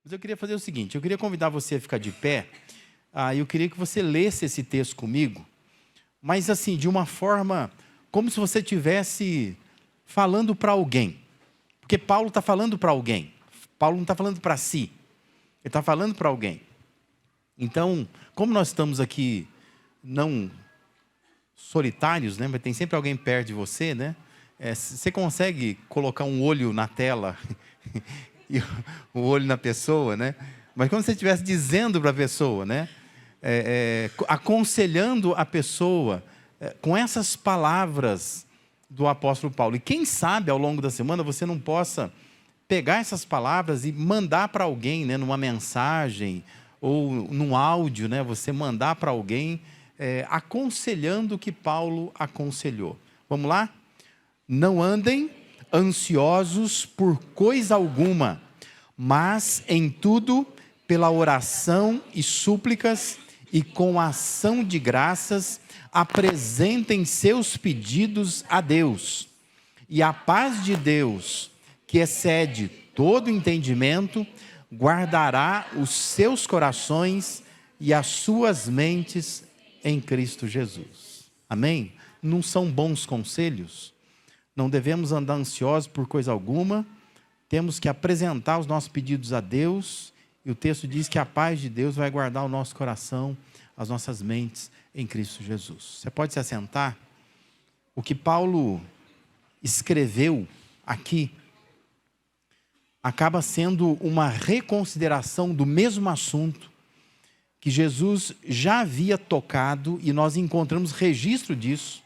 Mas eu queria fazer o seguinte, eu queria convidar você a ficar de pé, eu queria que você lesse esse texto comigo, mas assim, de uma forma, como se você estivesse falando para alguém. Porque Paulo está falando para alguém. Paulo não está falando para si. Ele está falando para alguém. Então, como nós estamos aqui não solitários, né? Mas tem sempre alguém perto de você, né? Você consegue colocar um olho na tela e o olho na pessoa, né? Mas como se você estivesse dizendo para a pessoa, né? Aconselhando a pessoa com essas palavras do apóstolo Paulo. E quem sabe ao longo da semana você não possa pegar essas palavras e mandar para alguém, né? Numa mensagem ou num áudio, né? Você mandar para alguém aconselhando o que Paulo aconselhou. Vamos lá? Não andem ansiosos por coisa alguma, mas em tudo, pela oração e súplicas e com ação de graças, apresentem seus pedidos a Deus. E a paz de Deus, que excede todo entendimento, guardará os seus corações e as suas mentes em Cristo Jesus. Amém? Não são bons conselhos? Não devemos andar ansiosos por coisa alguma, temos que apresentar os nossos pedidos a Deus, e o texto diz que a paz de Deus vai guardar o nosso coração, as nossas mentes em Cristo Jesus. Você pode se assentar? O que Paulo escreveu aqui acaba sendo uma reconsideração do mesmo assunto que Jesus já havia tocado, e nós encontramos registro disso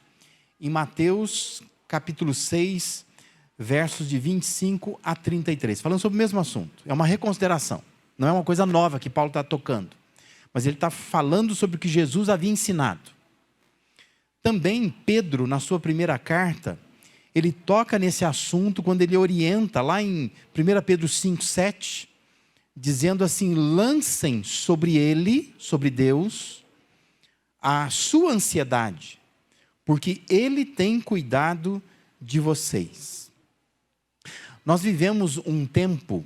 em Mateus capítulo 6, versos de 25 a 33, falando sobre o mesmo assunto. É uma reconsideração, não é uma coisa nova que Paulo está tocando, mas ele está falando sobre o que Jesus havia ensinado. Também Pedro, na sua primeira carta, ele toca nesse assunto quando ele orienta, lá em 1 Pedro 5, 7, dizendo assim: lancem sobre ele, sobre Deus, a sua ansiedade, porque Ele tem cuidado de vocês. Nós vivemos um tempo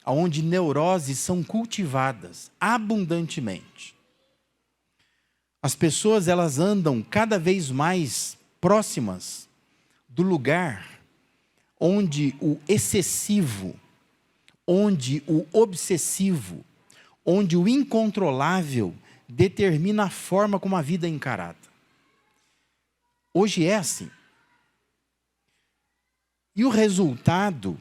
onde neuroses são cultivadas abundantemente. As pessoas, elas andam cada vez mais próximas do lugar onde o excessivo, onde o obsessivo, onde o incontrolável determina a forma como a vida é encarada. Hoje é assim. E o resultado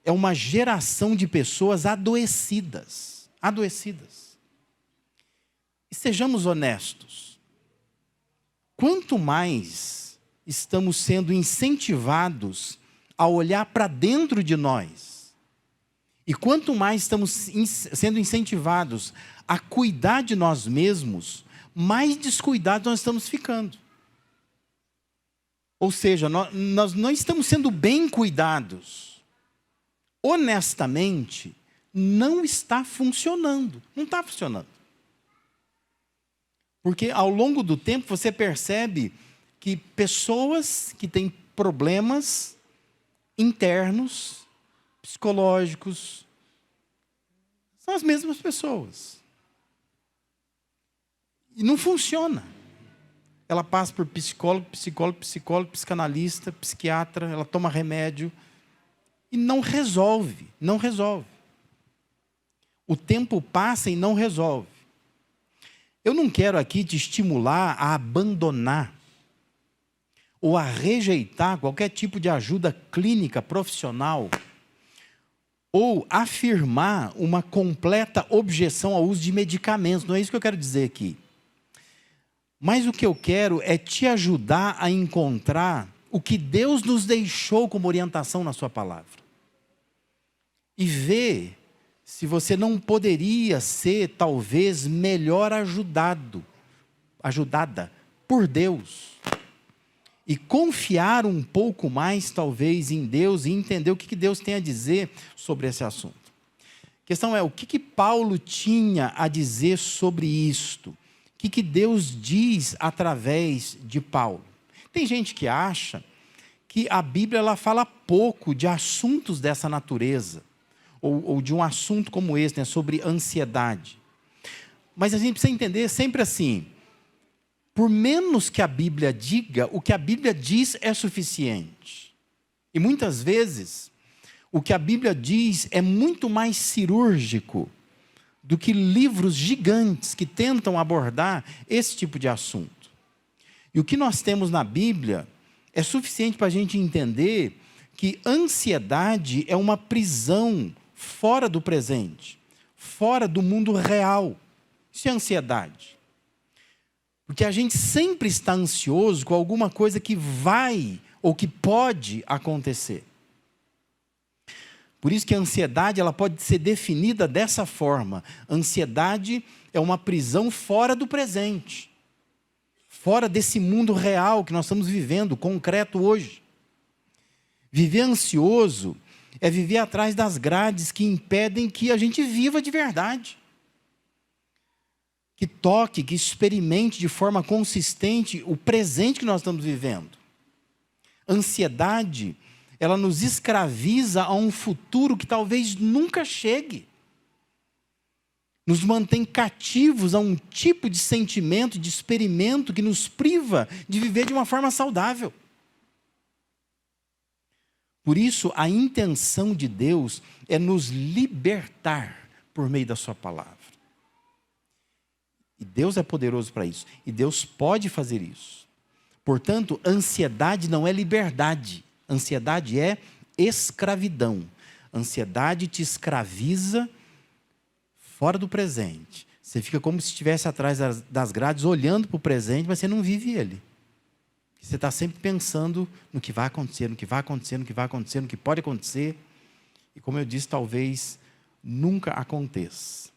é uma geração de pessoas adoecidas. Adoecidas. E sejamos honestos. Quanto mais estamos sendo incentivados a olhar para dentro de nós, e quanto mais estamos sendo incentivados a cuidar de nós mesmos, mais descuidados nós estamos ficando. Ou seja, nós não estamos sendo bem cuidados. Honestamente, não está funcionando. Não está funcionando. Porque ao longo do tempo você percebe que pessoas que têm problemas internos, psicológicos, são as mesmas pessoas. E não funciona. Ela passa por psicólogo, psicanalista, psiquiatra, ela toma remédio e não resolve, não resolve. O tempo passa e não resolve. Eu não quero aqui te estimular a abandonar ou a rejeitar qualquer tipo de ajuda clínica, profissional, ou afirmar uma completa objeção ao uso de medicamentos. Não é isso que eu quero dizer aqui. Mas o que eu quero é te ajudar a encontrar o que Deus nos deixou como orientação na sua palavra. E ver se você não poderia ser, talvez, melhor ajudada por Deus. E confiar um pouco mais, talvez, em Deus e entender o que Deus tem a dizer sobre esse assunto. A questão é, o que Paulo tinha a dizer sobre isto? O que Deus diz através de Paulo? Tem gente que acha que a Bíblia ela fala pouco de assuntos dessa natureza, ou de um assunto como esse, né, sobre ansiedade. Mas a gente precisa entender sempre assim, por menos que a Bíblia diga, o que a Bíblia diz é suficiente. E muitas vezes, o que a Bíblia diz é muito mais cirúrgico do que livros gigantes que tentam abordar esse tipo de assunto. E o que nós temos na Bíblia é suficiente para a gente entender que ansiedade é uma prisão fora do presente, fora do mundo real. Isso é ansiedade. Porque a gente sempre está ansioso com alguma coisa que vai ou que pode acontecer. Por isso que a ansiedade ela pode ser definida dessa forma. Ansiedade é uma prisão fora do presente, fora desse mundo real que nós estamos vivendo, concreto hoje. Viver ansioso é viver atrás das grades que impedem que a gente viva de verdade. Que toque, que experimente de forma consistente o presente que nós estamos vivendo. Ansiedade, ela nos escraviza a um futuro que talvez nunca chegue. Nos mantém cativos a um tipo de sentimento, de experimento que nos priva de viver de uma forma saudável. Por isso, a intenção de Deus é nos libertar por meio da sua palavra. E Deus é poderoso para isso. E Deus pode fazer isso. Portanto, ansiedade não é liberdade. Ansiedade é escravidão. Ansiedade te escraviza fora do presente. Você fica como se estivesse atrás das grades, olhando para o presente, mas você não vive ele. Você está sempre pensando no que vai acontecer, no que vai acontecer, no que vai acontecer, no que pode acontecer. E como eu disse, talvez nunca aconteça.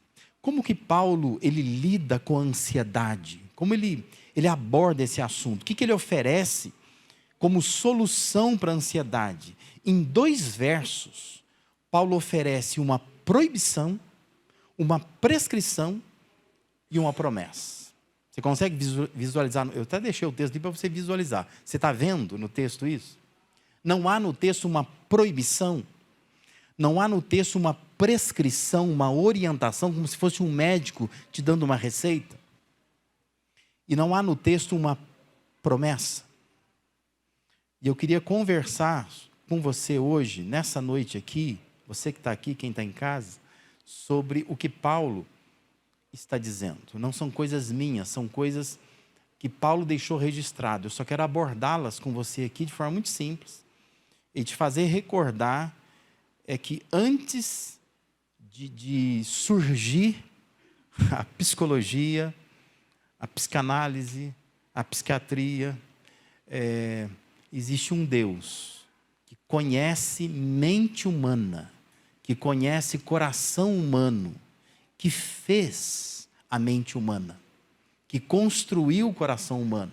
Como que Paulo ele lida com a ansiedade? Como ele aborda esse assunto? O que ele oferece como solução para a ansiedade? Em 2 versos, Paulo oferece uma proibição, uma prescrição e uma promessa. Você consegue visualizar? Eu até deixei o texto ali para você visualizar. Você está vendo no texto isso? Não há no texto uma proibição, não há no texto uma prescrição, uma orientação, como se fosse um médico te dando uma receita. E não há no texto uma promessa. E eu queria conversar com você hoje, nessa noite aqui, você que está aqui, quem está em casa, sobre o que Paulo está dizendo. Não são coisas minhas, são coisas que Paulo deixou registrado. Eu só quero abordá-las com você aqui de forma muito simples e te fazer recordar que antes de surgir a psicologia, a psicanálise, a psiquiatria, existe um Deus que conhece mente humana, que conhece coração humano, que fez a mente humana, que construiu o coração humano.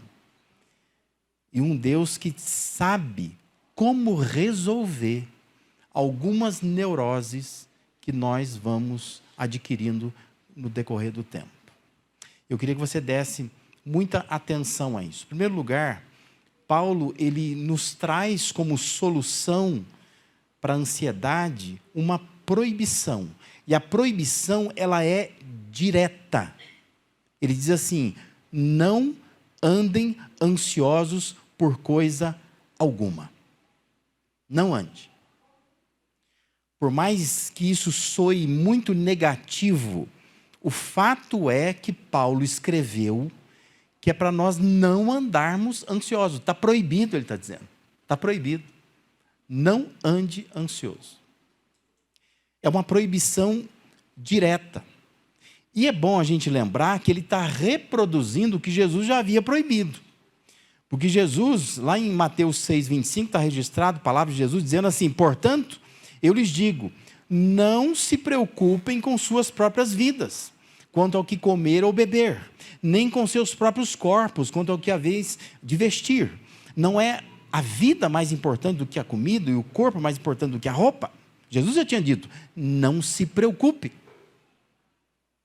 E um Deus que sabe como resolver algumas neuroses que nós vamos adquirindo no decorrer do tempo. Eu queria que você desse muita atenção a isso. Em primeiro lugar, Paulo ele nos traz como solução para a ansiedade uma proibição. E a proibição ela é direta. Ele diz assim: não andem ansiosos por coisa alguma. Não ande. Por mais que isso soe muito negativo, o fato é que Paulo escreveu que é para nós não andarmos ansiosos. Está proibido, ele está dizendo. Está proibido. Não ande ansioso. É uma proibição direta. E é bom a gente lembrar que ele está reproduzindo o que Jesus já havia proibido. Porque Jesus, lá em Mateus 6,25, está registrado a palavra de Jesus dizendo assim: portanto, eu lhes digo, não se preocupem com suas próprias vidas, quanto ao que comer ou beber, nem com seus próprios corpos, quanto ao que haveis de vestir. Não é a vida mais importante do que a comida e o corpo mais importante do que a roupa? Jesus já tinha dito, não se preocupe.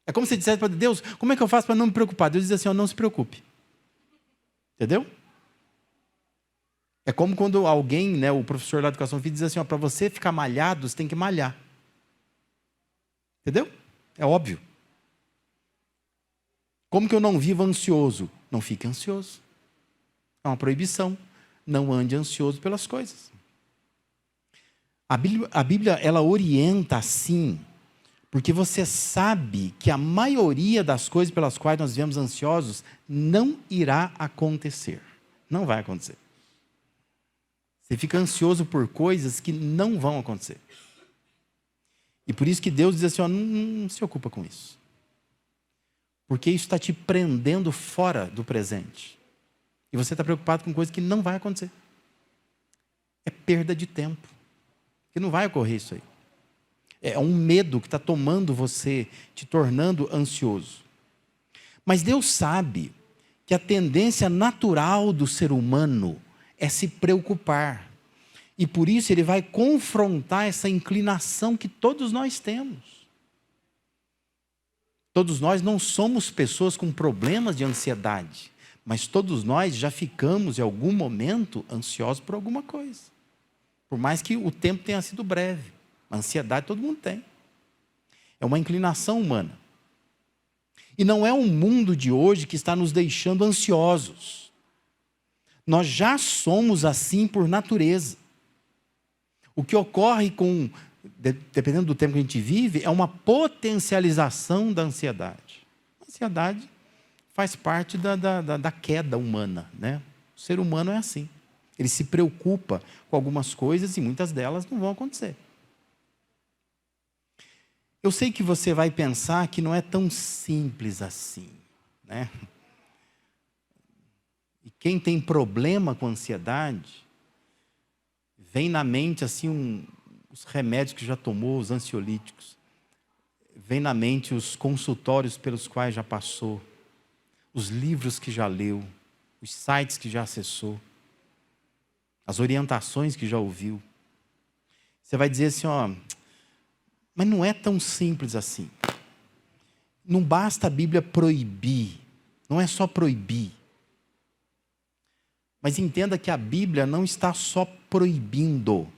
É como se dissesse para Deus, como é que eu faço para não me preocupar? Deus diz assim, não se preocupe. Entendeu? É como quando alguém, o professor da educação física diz assim, para você ficar malhado, você tem que malhar. Entendeu? É óbvio. Como que eu não vivo ansioso? Não fique ansioso. É uma proibição. Não ande ansioso pelas coisas. A Bíblia, ela orienta assim, porque você sabe que a maioria das coisas pelas quais nós vivemos ansiosos não irá acontecer. Não vai acontecer. Você fica ansioso por coisas que não vão acontecer. E por isso que Deus diz assim, ó, não se ocupa com isso. Porque isso está te prendendo fora do presente. E você está preocupado com coisas que não vai acontecer. É perda de tempo. Que não vai ocorrer isso aí. É um medo que está tomando você, te tornando ansioso. Mas Deus sabe que a tendência natural do ser humano é se preocupar. E por isso Ele vai confrontar essa inclinação que todos nós temos. Todos nós não somos pessoas com problemas de ansiedade, mas todos nós já ficamos em algum momento ansiosos por alguma coisa. Por mais que o tempo tenha sido breve. A ansiedade todo mundo tem. É uma inclinação humana. E não é o mundo de hoje que está nos deixando ansiosos. Nós já somos assim por natureza. O que ocorre dependendo do tempo que a gente vive, é uma potencialização da ansiedade. A ansiedade faz parte da queda humana, né? O ser humano é assim. Ele se preocupa com algumas coisas e muitas delas não vão acontecer. Eu sei que você vai pensar que não é tão simples assim, né? E quem tem problema com ansiedade, vem na mente assim os remédios que já tomou, os ansiolíticos. Vem na mente os consultórios pelos quais já passou, os livros que já leu, os sites que já acessou, as orientações que já ouviu. Você vai dizer assim, ó, mas não é tão simples assim. Não basta a Bíblia proibir, não é só proibir. Mas entenda que a Bíblia não está só proibindo.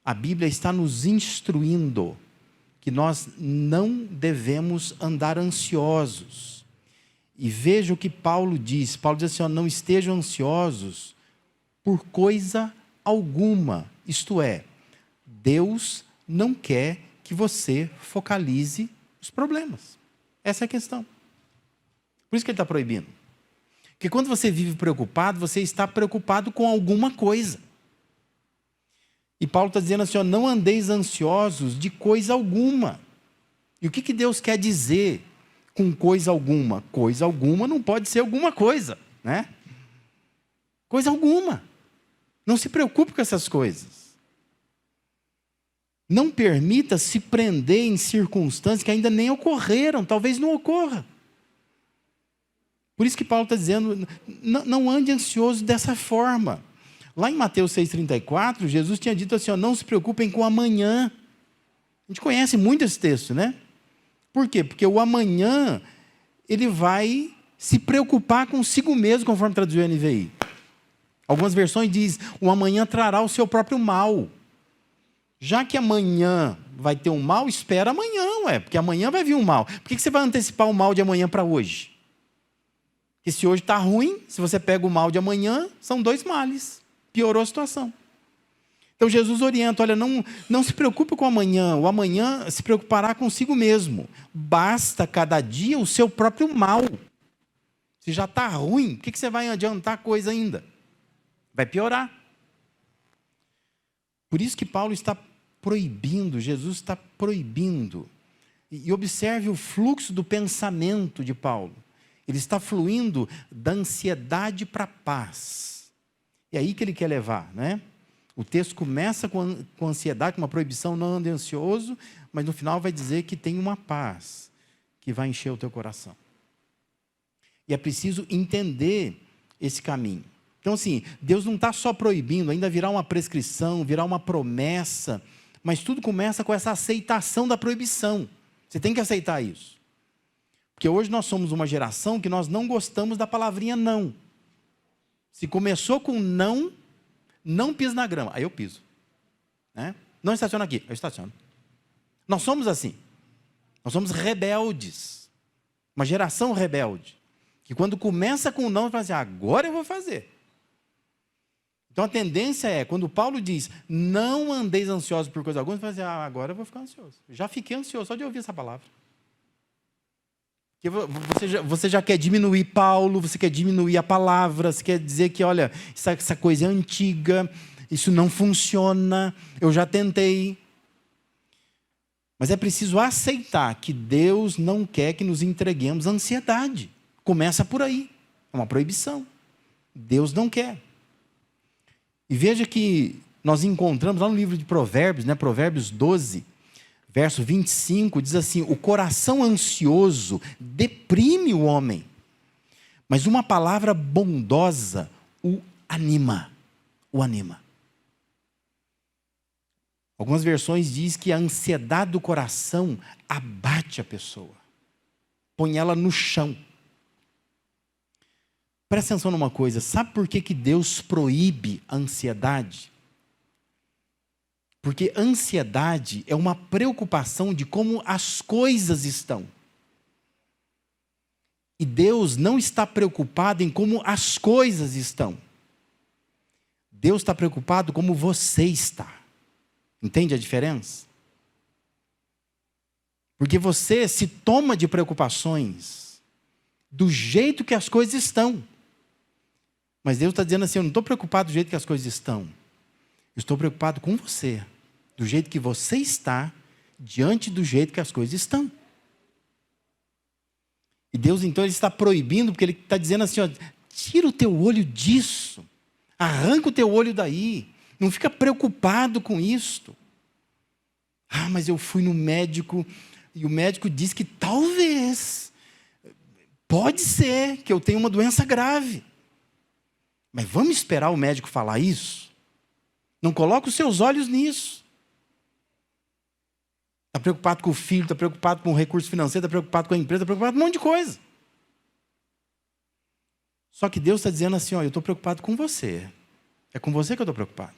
A Bíblia está nos instruindo que nós não devemos andar ansiosos. E veja o que Paulo diz. Paulo diz assim, ó, não estejam ansiosos por coisa alguma. Isto é, Deus não quer que você focalize os problemas. Essa é a questão. Por isso que Ele está proibindo. Porque quando você vive preocupado, você está preocupado com alguma coisa. E Paulo está dizendo assim, ó, não andeis ansiosos de coisa alguma. E o que Deus quer dizer com coisa alguma? Coisa alguma não pode ser alguma coisa, né? Coisa alguma. Não se preocupe com essas coisas. Não permita se prender em circunstâncias que ainda nem ocorreram, talvez não ocorra. Por isso que Paulo está dizendo, não ande ansioso dessa forma. Lá em Mateus 6,34, Jesus tinha dito assim, ó, não se preocupem com o amanhã. A gente conhece muito esse texto, né? Por quê? Porque o amanhã, ele vai se preocupar consigo mesmo, conforme traduziu a NVI. Algumas versões dizem, o amanhã trará o seu próprio mal. Já que amanhã vai ter um mal, espera amanhã, porque amanhã vai vir um mal. Por que você vai antecipar o mal de amanhã para hoje? Porque se hoje está ruim, se você pega o mal de amanhã, são 2 males. Piorou a situação. Então Jesus orienta, olha, não se preocupe com o amanhã se preocupará consigo mesmo. Basta cada dia o seu próprio mal. Se já está ruim, por que você vai adiantar coisa ainda? Vai piorar. Por isso que Paulo está proibindo, Jesus está proibindo. E observe o fluxo do pensamento de Paulo. Ele está fluindo da ansiedade para a paz. É aí que ele quer levar, né? O texto começa com ansiedade, com uma proibição, não ande ansioso, mas no final vai dizer que tem uma paz que vai encher o teu coração. E é preciso entender esse caminho. Então, assim, Deus não está só proibindo, ainda virá uma prescrição, virá uma promessa, mas tudo começa com essa aceitação da proibição. Você tem que aceitar isso. Porque hoje nós somos uma geração que nós não gostamos da palavrinha não. Se começou com não pisa na grama, aí eu piso. Né? Não estaciona aqui, eu estaciono. Nós somos assim. Nós somos rebeldes. Uma geração rebelde. Que quando começa com o não, fala assim, agora eu vou fazer. Então a tendência é, quando Paulo diz, não andeis ansiosos por coisa alguma, você fala assim, agora eu vou ficar ansioso. Já fiquei ansioso só de ouvir essa palavra. Porque você já quer diminuir Paulo, você quer diminuir a palavra, você quer dizer que, olha, essa coisa é antiga, isso não funciona, eu já tentei. Mas é preciso aceitar que Deus não quer que nos entreguemos à ansiedade. Começa por aí, é uma proibição. Deus não quer. E veja que nós encontramos lá no livro de Provérbios, né, Provérbios 12, verso 25, diz assim, o coração ansioso deprime o homem, mas uma palavra bondosa o anima. O anima. Algumas versões dizem que a ansiedade do coração abate a pessoa, põe ela no chão. Presta atenção numa coisa, sabe por que Deus proíbe a ansiedade? Porque ansiedade é uma preocupação de como as coisas estão. E Deus não está preocupado em como as coisas estão. Deus está preocupado como você está. Entende a diferença? Porque você se toma de preocupações do jeito que as coisas estão. Mas Deus está dizendo assim, eu não estou preocupado do jeito que as coisas estão. Eu estou preocupado com você, do jeito que você está, diante do jeito que as coisas estão. E Deus então ele está proibindo, porque Ele está dizendo assim, ó, tira o teu olho disso, arranca o teu olho daí, não fica preocupado com isto. Mas eu fui no médico, e o médico disse que talvez, pode ser que eu tenha uma doença grave. Mas vamos esperar o médico falar isso? Não coloque os seus olhos nisso. Está preocupado com o filho, está preocupado com o recurso financeiro, está preocupado com a empresa, está preocupado com um monte de coisa. Só que Deus está dizendo assim, ó, eu estou preocupado com você. É com você que eu estou preocupado.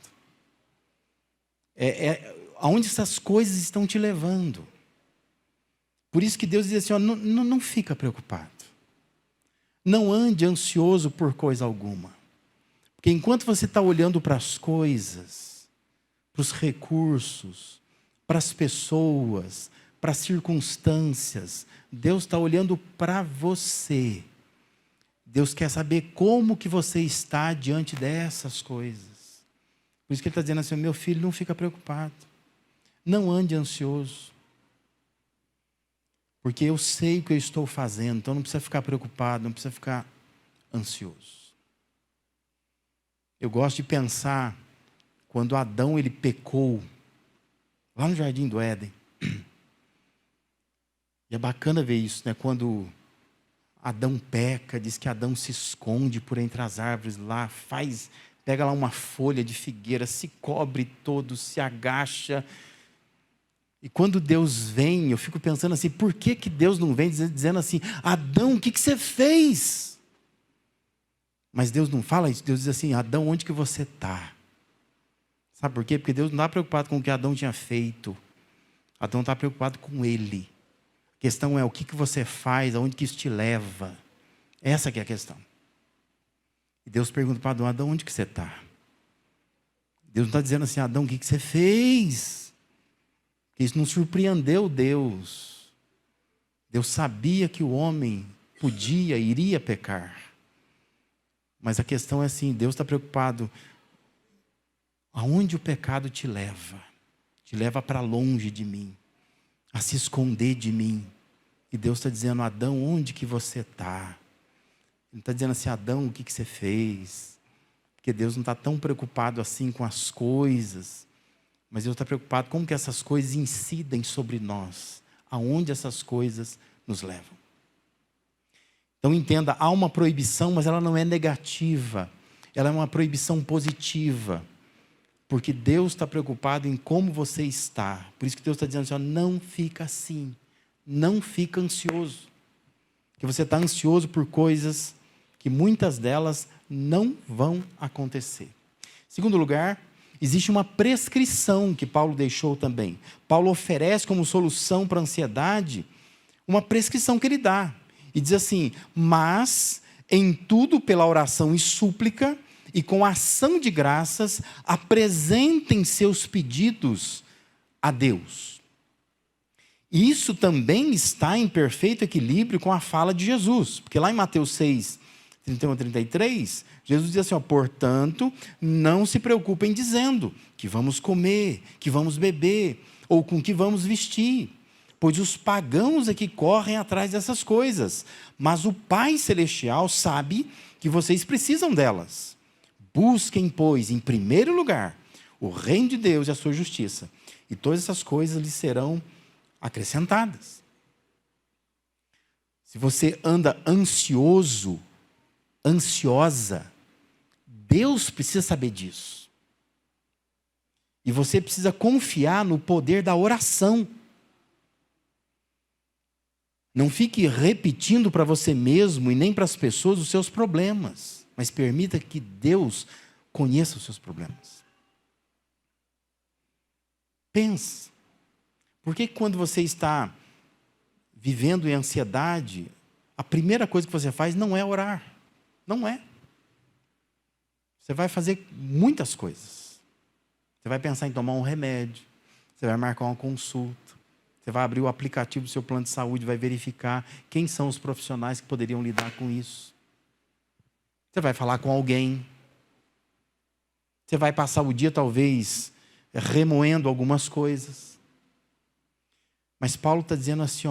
Aonde essas coisas estão te levando. Por isso que Deus diz assim, ó, não fica preocupado. Não ande ansioso por coisa alguma. Porque enquanto você está olhando para as coisas, para os recursos, para as pessoas, para as circunstâncias, Deus está olhando para você. Deus quer saber como que você está diante dessas coisas. Por isso que Ele está dizendo assim, meu filho, não fica preocupado. Não ande ansioso. Porque eu sei o que eu estou fazendo, então não precisa ficar preocupado, não precisa ficar ansioso. Eu gosto de pensar quando Adão ele pecou lá no Jardim do Éden. E é bacana ver isso, né? Quando Adão peca, diz que Adão se esconde por entre as árvores lá, pega lá uma folha de figueira, se cobre todo, se agacha. E quando Deus vem, eu fico pensando assim, por que Deus não vem dizendo assim, Adão, o que você fez? Mas Deus não fala isso, Deus diz assim, Adão, onde que você está? Sabe por quê? Porque Deus não está preocupado com o que Adão tinha feito. Adão está preocupado com ele. A questão é o que você faz, aonde que isso te leva. Essa que é a questão. E Deus pergunta para Adão, Adão, onde que você está? Deus não está dizendo assim, Adão, o que você fez? Porque isso não surpreendeu Deus. Deus sabia que o homem iria pecar. Mas a questão é assim, Deus está preocupado aonde o pecado te leva para longe de mim, a se esconder de mim. E Deus está dizendo, Adão, onde que você está? Ele está dizendo assim, Adão, o que você fez? Porque Deus não está tão preocupado assim com as coisas, mas Deus está preocupado com como que essas coisas incidem sobre nós, aonde essas coisas nos levam. Então entenda, há uma proibição, mas ela não é negativa. Ela é uma proibição positiva. Porque Deus está preocupado em como você está. Por isso que Deus está dizendo assim, ó, não fica assim. Não fica ansioso. Porque você está ansioso por coisas que muitas delas não vão acontecer. Segundo lugar, existe uma prescrição que Paulo deixou também. Paulo oferece como solução para a ansiedade uma prescrição que ele dá. E diz assim: mas em tudo pela oração e súplica e com ação de graças apresentem seus pedidos a Deus. E isso também está em perfeito equilíbrio com a fala de Jesus. Porque lá em Mateus 6, 31 a 33, Jesus diz assim: portanto, não se preocupem dizendo que vamos comer, que vamos beber, ou com que vamos vestir. Pois os pagãos é que correm atrás dessas coisas. Mas o Pai Celestial sabe que vocês precisam delas. Busquem, pois, em primeiro lugar, o reino de Deus e a sua justiça. E todas essas coisas lhes serão acrescentadas. Se você anda ansioso, ansiosa, Deus precisa saber disso. E você precisa confiar no poder da oração. Não fique repetindo para você mesmo e nem para as pessoas os seus problemas, mas permita que Deus conheça os seus problemas. Pense, por que quando você está vivendo em ansiedade, a primeira coisa que você faz não é orar? Não é. Você vai fazer muitas coisas. Você vai pensar em tomar um remédio, você vai marcar uma consulta, você vai abrir o aplicativo do seu plano de saúde, vai verificar quem são os profissionais que poderiam lidar com isso. Você vai falar com alguém. Você vai passar o dia, talvez, remoendo algumas coisas. Mas Paulo está dizendo assim,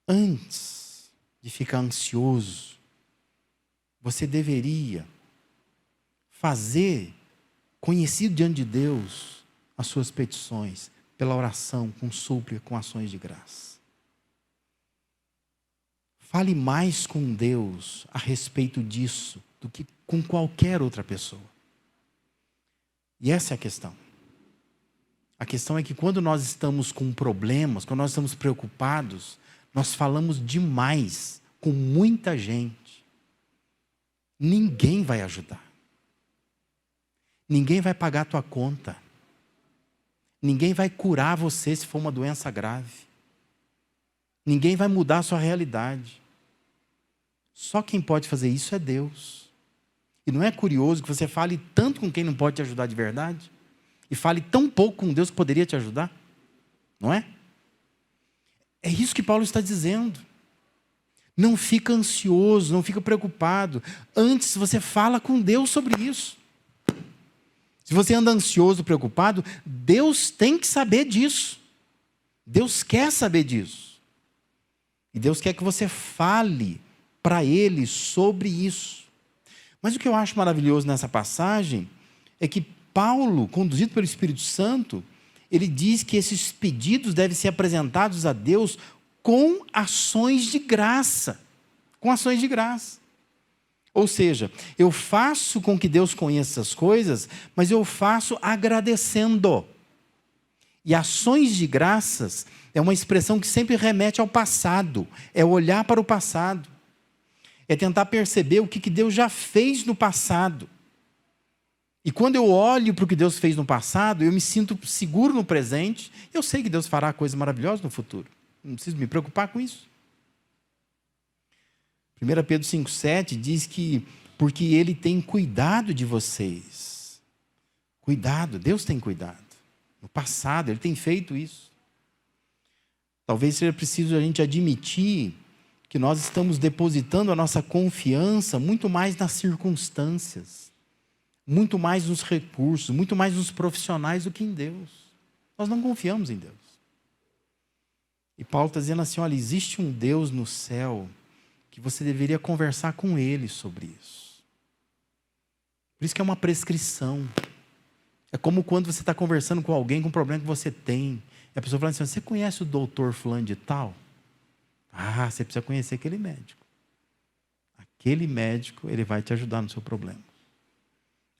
antes de ficar ansioso, você deveria fazer conhecido diante de Deus as suas petições, pela oração, com súplica, com ações de graça. Fale mais com Deus a respeito disso do que com qualquer outra pessoa. E essa é a questão. A questão é que quando nós estamos com problemas, quando nós estamos preocupados, nós falamos demais com muita gente. Ninguém vai ajudar. Ninguém vai pagar a tua conta. Ninguém vai curar você se for uma doença grave. Ninguém vai mudar a sua realidade. Só quem pode fazer isso é Deus. E não é curioso que você fale tanto com quem não pode te ajudar de verdade? E fale tão pouco com Deus que poderia te ajudar? Não é? É isso que Paulo está dizendo. Não fica ansioso, não fica preocupado. Antes você fala com Deus sobre isso. Se você anda ansioso, preocupado, Deus tem que saber disso. Deus quer saber disso. E Deus quer que você fale para Ele sobre isso. Mas o que eu acho maravilhoso nessa passagem é que Paulo, conduzido pelo Espírito Santo, ele diz que esses pedidos devem ser apresentados a Deus com ações de graça. Com ações de graça. Ou seja, eu faço com que Deus conheça essas coisas, mas eu faço agradecendo. E ações de graças é uma expressão que sempre remete ao passado. É olhar para o passado. É tentar perceber o que Deus já fez no passado. E quando eu olho para o que Deus fez no passado, eu me sinto seguro no presente. Eu sei que Deus fará coisas maravilhosas no futuro. Não preciso me preocupar com isso. 1 Pedro 5,7 diz que porque Ele tem cuidado de vocês. Cuidado, Deus tem cuidado. No passado, Ele tem feito isso. Talvez seja preciso a gente admitir que nós estamos depositando a nossa confiança muito mais nas circunstâncias, muito mais nos recursos, muito mais nos profissionais do que em Deus. Nós não confiamos em Deus. E Paulo está dizendo assim, olha, existe um Deus no céu que você deveria conversar com Ele sobre isso. Por isso que é uma prescrição. É como quando você está conversando com alguém com um problema que você tem. E a pessoa fala assim, você conhece o doutor fulano de tal? Ah, você precisa conhecer aquele médico. Aquele médico, ele vai te ajudar no seu problema.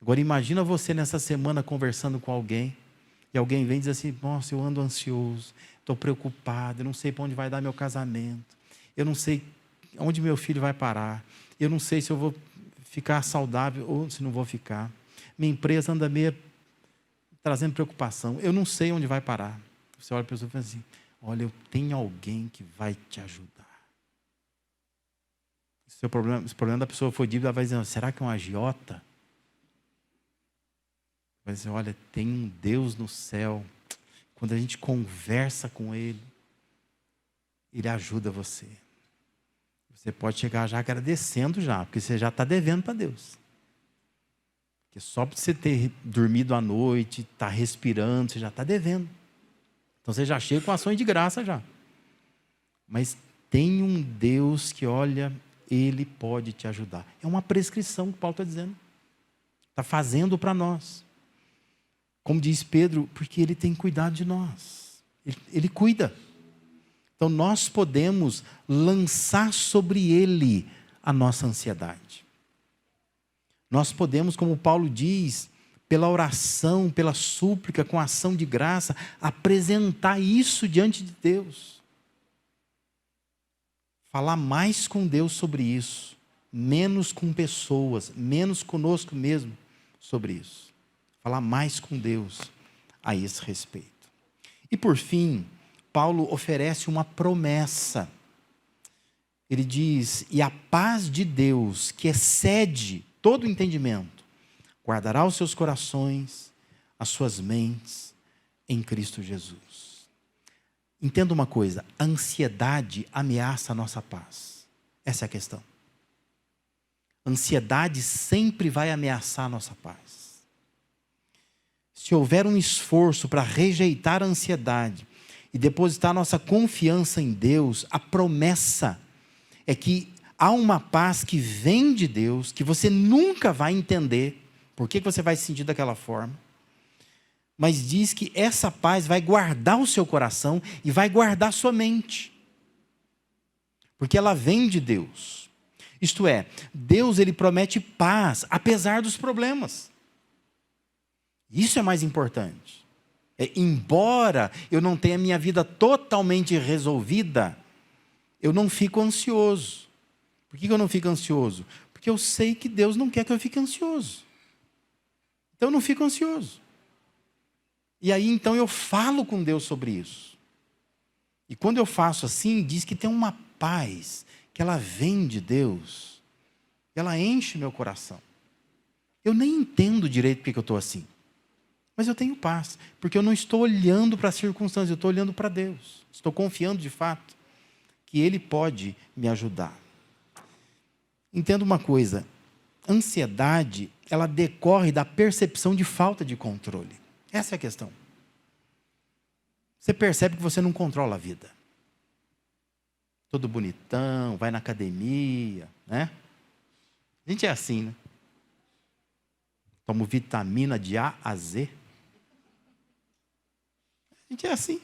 Agora imagina você nessa semana conversando com alguém, e alguém vem e diz assim, nossa, eu ando ansioso, estou preocupado, eu não sei para onde vai dar meu casamento, eu não sei onde meu filho vai parar, eu não sei se eu vou ficar saudável ou se não vou ficar. Minha empresa anda meio trazendo preocupação. Eu não sei onde vai parar. Você olha para a pessoa e fala assim, olha, eu tenho alguém que vai te ajudar. Se o problema da pessoa for dívida, ela vai dizer, será que é um agiota? Vai dizer, olha, tem um Deus no céu. Quando a gente conversa com Ele, Ele ajuda você. Você pode chegar já agradecendo já, porque você já está devendo para Deus. Porque só para você ter dormido à noite, estar respirando, você já está devendo. Então você já chega com ações de graça já. Mas tem um Deus que, olha, Ele pode te ajudar. É uma prescrição que Paulo está dizendo. Está fazendo para nós. Como diz Pedro, porque Ele tem cuidado de nós. Ele cuida. Então nós podemos lançar sobre Ele a nossa ansiedade. Nós podemos, como Paulo diz, pela oração, pela súplica, com ação de graça, apresentar isso diante de Deus. Falar mais com Deus sobre isso, menos com pessoas, menos conosco mesmo sobre isso. Falar mais com Deus a esse respeito. E por fim, Paulo oferece uma promessa. Ele diz, e a paz de Deus, que excede todo o entendimento, guardará os seus corações, as suas mentes, em Cristo Jesus. Entenda uma coisa, a ansiedade ameaça a nossa paz. Essa é a questão. A ansiedade sempre vai ameaçar a nossa paz. Se houver um esforço para rejeitar a ansiedade e depositar nossa confiança em Deus, a promessa é que há uma paz que vem de Deus, que você nunca vai entender por que você vai se sentir daquela forma, mas diz que essa paz vai guardar o seu coração e vai guardar sua mente, porque ela vem de Deus. Isto é, Deus ele promete paz, apesar dos problemas. Isso é mais importante. Embora eu não tenha minha vida totalmente resolvida, eu não fico ansioso. Por que eu não fico ansioso? Porque eu sei que Deus não quer que eu fique ansioso. Então eu não fico ansioso. E aí então eu falo com Deus sobre isso. E quando eu faço assim, diz que tem uma paz, que ela vem de Deus, ela enche meu coração. Eu nem entendo direito porque eu estou assim. Mas eu tenho paz, porque eu não estou olhando para as circunstâncias, eu estou olhando para Deus. Estou confiando de fato que Ele pode me ajudar. Entenda uma coisa, ansiedade, ela decorre da percepção de falta de controle. Essa é a questão. Você percebe que você não controla a vida. Todo bonitão, vai na academia, né? A gente é assim, né? Tomo vitamina de A a Z. A gente é assim.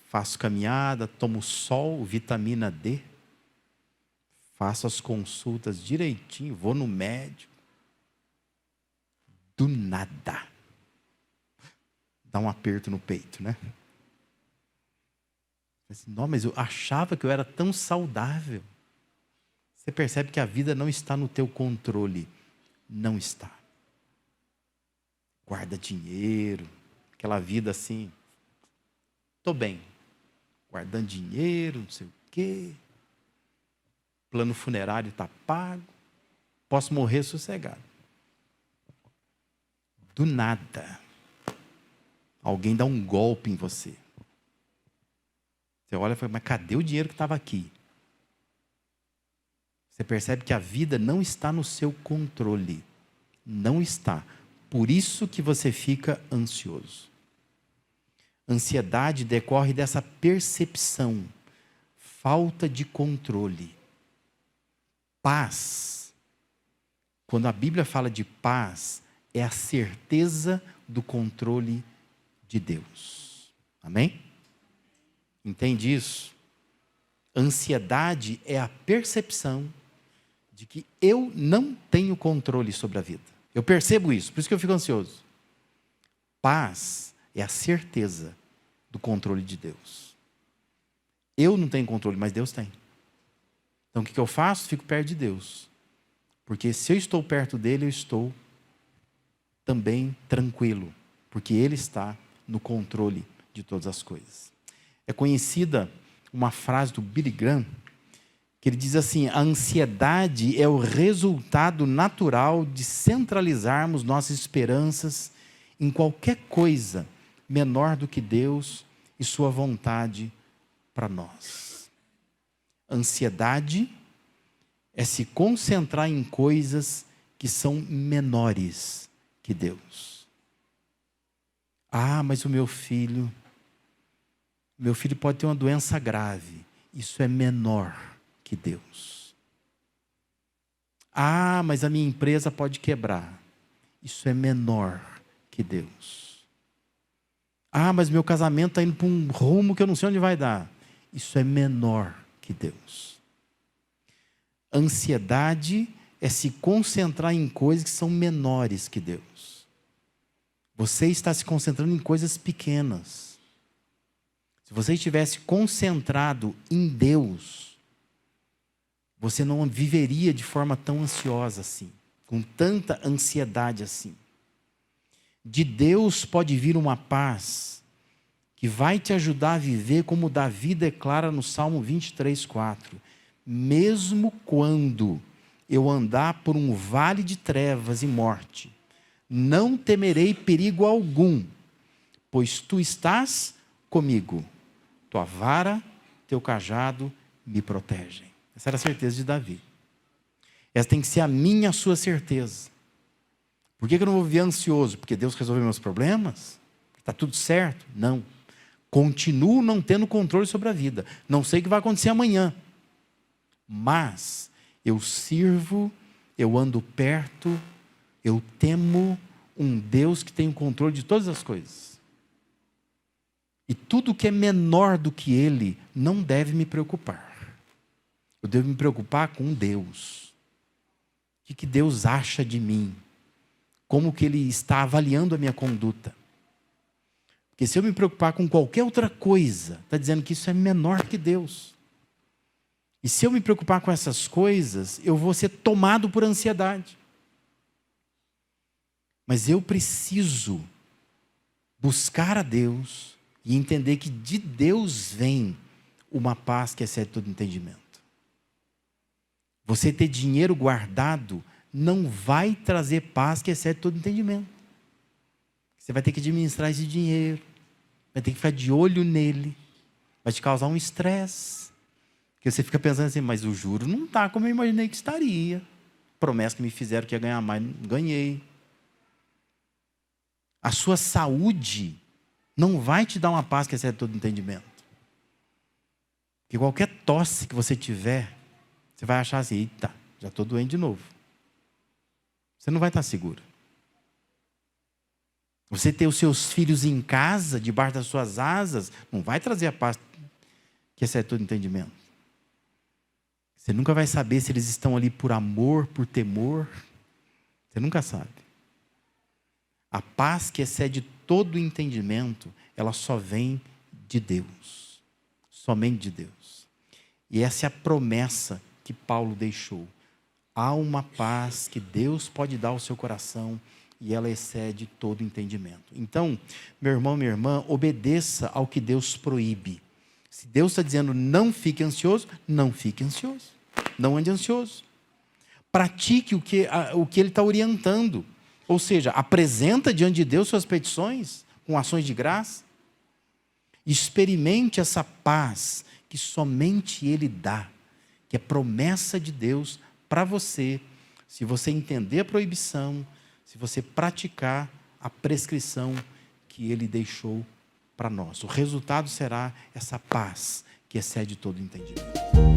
Faço caminhada, tomo sol, vitamina D. Faço as consultas direitinho, vou no médico. Do nada. Dá um aperto no peito, né? Não, mas eu achava que eu era tão saudável. Você percebe que a vida não está no teu controle. Não está. Guarda dinheiro, aquela vida assim. Estou bem. Guardando dinheiro, não sei o quê. Plano funerário está pago. Posso morrer sossegado. Do nada, alguém dá um golpe em você. Você olha e fala, mas cadê o dinheiro que estava aqui? Você percebe que a vida não está no seu controle. Não está. Por isso que você fica ansioso. Ansiedade decorre dessa percepção, falta de controle. Paz. Quando a Bíblia fala de paz, é a certeza do controle de Deus. Amém? Entende isso? Ansiedade é a percepção de que eu não tenho controle sobre a vida. Eu percebo isso, por isso que eu fico ansioso. Paz é a certeza do controle de Deus. Eu não tenho controle, mas Deus tem. Então o que eu faço? Fico perto de Deus. Porque se eu estou perto dele, eu estou também tranquilo, porque Ele está no controle de todas as coisas. É conhecida uma frase do Billy Graham, que ele diz assim: a ansiedade é o resultado natural de centralizarmos nossas esperanças em qualquer coisa menor do que Deus e sua vontade para nós. Ansiedade é se concentrar em coisas que são menores que Deus. Ah, mas o meu filho pode ter uma doença grave. Isso é menor que Deus. Ah, mas a minha empresa pode quebrar. Isso é menor que Deus. Ah, mas meu casamento está indo para um rumo que eu não sei onde vai dar. Isso é menor que Deus. Ansiedade é se concentrar em coisas que são menores que Deus. Você está se concentrando em coisas pequenas. Se você estivesse concentrado em Deus, você não viveria de forma tão ansiosa assim, com tanta ansiedade assim. De Deus pode vir uma paz que vai te ajudar a viver como Davi declara no Salmo 23:4. Mesmo quando eu andar por um vale de trevas e morte, não temerei perigo algum, pois tu estás comigo. Tua vara, teu cajado me protegem. Essa era a certeza de Davi. Essa tem que ser a minha, a sua certeza. Por que eu não vou viver ansioso? Porque Deus resolveu meus problemas? Está tudo certo? Não. Continuo não tendo controle sobre a vida. Não sei o que vai acontecer amanhã. Mas eu sirvo, eu ando perto, eu temo um Deus que tem o controle de todas as coisas. E tudo que é menor do que Ele não deve me preocupar. Eu devo me preocupar com Deus. O que Deus acha de mim? Como que Ele está avaliando a minha conduta? Porque se eu me preocupar com qualquer outra coisa, está dizendo que isso é menor que Deus. E se eu me preocupar com essas coisas, eu vou ser tomado por ansiedade. Mas eu preciso buscar a Deus e entender que de Deus vem uma paz que excede todo entendimento. Você ter dinheiro guardado não vai trazer paz que excede todo entendimento. Você vai ter que administrar esse dinheiro, vai ter que ficar de olho nele, vai te causar um estresse. Porque você fica pensando assim, mas o juro não está como eu imaginei que estaria. Promessa que me fizeram que ia ganhar mais, não ganhei. A sua saúde não vai te dar uma paz que excede todo entendimento. Porque qualquer tosse que você tiver, você vai achar assim, eita, já estou doente de novo. Você não vai estar seguro. Você ter os seus filhos em casa, debaixo das suas asas, não vai trazer a paz que excede todo entendimento. Você nunca vai saber se eles estão ali por amor, por temor. Você nunca sabe. A paz que excede todo entendimento, ela só vem de Deus. Somente de Deus. E essa é a promessa que Paulo deixou. Há uma paz que Deus pode dar ao seu coração e ela excede todo entendimento. Então, meu irmão, minha irmã, obedeça ao que Deus proíbe. Se Deus está dizendo não fique ansioso, não fique ansioso. Não ande ansioso. Pratique o que Ele está orientando. Ou seja, apresenta diante de Deus suas petições com ações de graça. Experimente essa paz que somente Ele dá, que é promessa de Deus para você, se você entender a proibição, se você praticar a prescrição que Ele deixou para nós. O resultado será essa paz que excede todo entendimento.